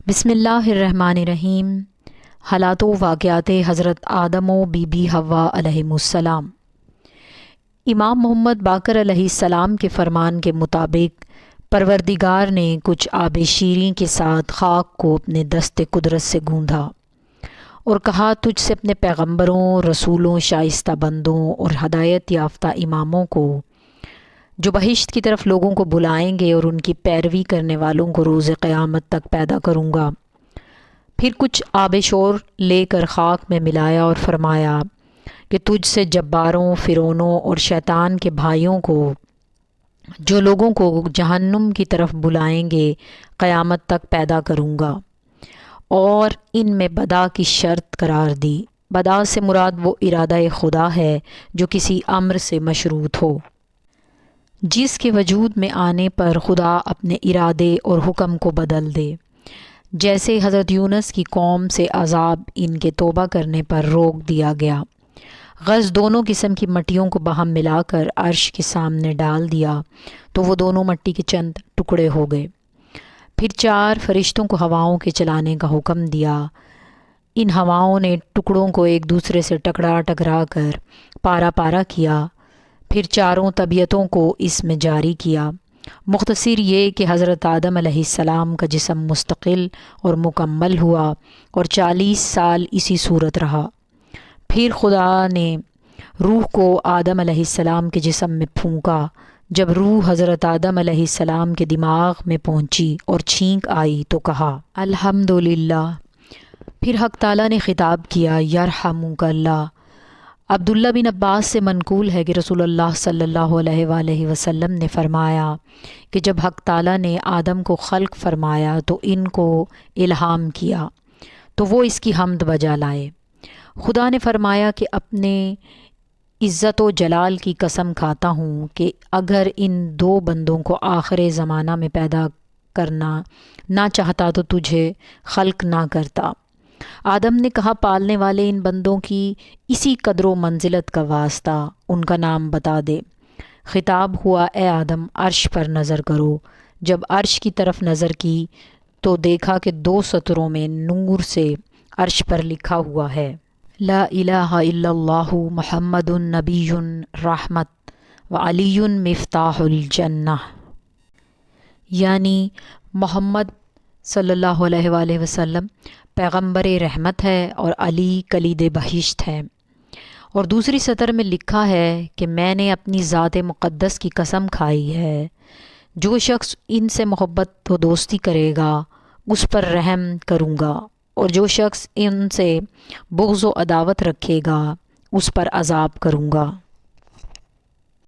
بسم اللہ الرحمن الرحیم۔ حالات و واقعات حضرت آدم و بی بی حوا علیہم السلام۔ امام محمد باقر علیہ السلام کے فرمان کے مطابق پروردگار نے کچھ آب شیریں کے ساتھ خاک کو اپنے دست قدرت سے گوندھا اور کہا، تجھ سے اپنے پیغمبروں، رسولوں، شائستہ بندوں اور ہدایت یافتہ اماموں کو جو بہشت کی طرف لوگوں کو بلائیں گے اور ان کی پیروی کرنے والوں کو روز قیامت تک پیدا کروں گا۔ پھر کچھ آب شور لے کر خاک میں ملایا اور فرمایا کہ تجھ سے جباروں، فرعونوں اور شیطان کے بھائیوں کو جو لوگوں کو جہنم کی طرف بلائیں گے قیامت تک پیدا کروں گا، اور ان میں بدا کی شرط قرار دی۔ بدا سے مراد وہ ارادہ خدا ہے جو کسی امر سے مشروط ہو، جس کے وجود میں آنے پر خدا اپنے ارادے اور حکم کو بدل دے، جیسے حضرت یونس کی قوم سے عذاب ان کے توبہ کرنے پر روک دیا گیا۔ غرض دونوں قسم کی مٹیوں کو باہم ملا کر عرش کے سامنے ڈال دیا تو وہ دونوں مٹی کے چند ٹکڑے ہو گئے۔ پھر 4 فرشتوں کو ہواؤں کے چلانے کا حکم دیا۔ ان ہواؤں نے ٹکڑوں کو ایک دوسرے سے ٹکرا کر پارا پارا کیا، پھر چاروں طبیعتوں کو اس میں جاری کیا۔ مختصر یہ کہ حضرت آدم علیہ السلام کا جسم مستقل اور مکمل ہوا اور 40 سال اسی صورت رہا۔ پھر خدا نے روح کو آدم علیہ السلام کے جسم میں پھونکا۔ جب روح حضرت آدم علیہ السلام کے دماغ میں پہنچی اور چھینک آئی تو کہا الحمدللہ۔ پھر حق تعالیٰ نے خطاب کیا یرحمک اللہ۔ عبداللہ بن عباس سے منقول ہے کہ رسول اللہ صلی اللہ علیہ وآلہ وسلم نے فرمایا کہ جب حق تعالیٰ نے آدم کو خلق فرمایا تو ان کو الہام کیا تو وہ اس کی حمد بجا لائے۔ خدا نے فرمایا کہ اپنے عزت و جلال کی قسم کھاتا ہوں کہ اگر ان 2 بندوں کو آخر زمانہ میں پیدا کرنا نہ چاہتا تو تجھے خلق نہ کرتا۔ آدم نے کہا، پالنے والے ان بندوں کی اسی قدر و منزلت کا واسطہ ان کا نام بتا دے۔ خطاب ہوا، اے آدم عرش پر نظر کرو۔ جب عرش کی طرف نظر کی تو دیکھا کہ 2 سطروں میں نور سے عرش پر لکھا ہوا ہے، لا الہ الا اللہ محمد نبی رحمت و علی مفتاح الجنہ، یعنی محمد صلی اللہ علیہ وآلہ وسلم پیغمبر رحمت ہے اور علی کلید بہشت ہے۔ اور دوسری سطر میں لکھا ہے کہ میں نے اپنی ذات مقدس کی قسم کھائی ہے، جو شخص ان سے محبت و دوستی کرے گا اس پر رحم کروں گا، اور جو شخص ان سے بغض و عداوت رکھے گا اس پر عذاب کروں گا۔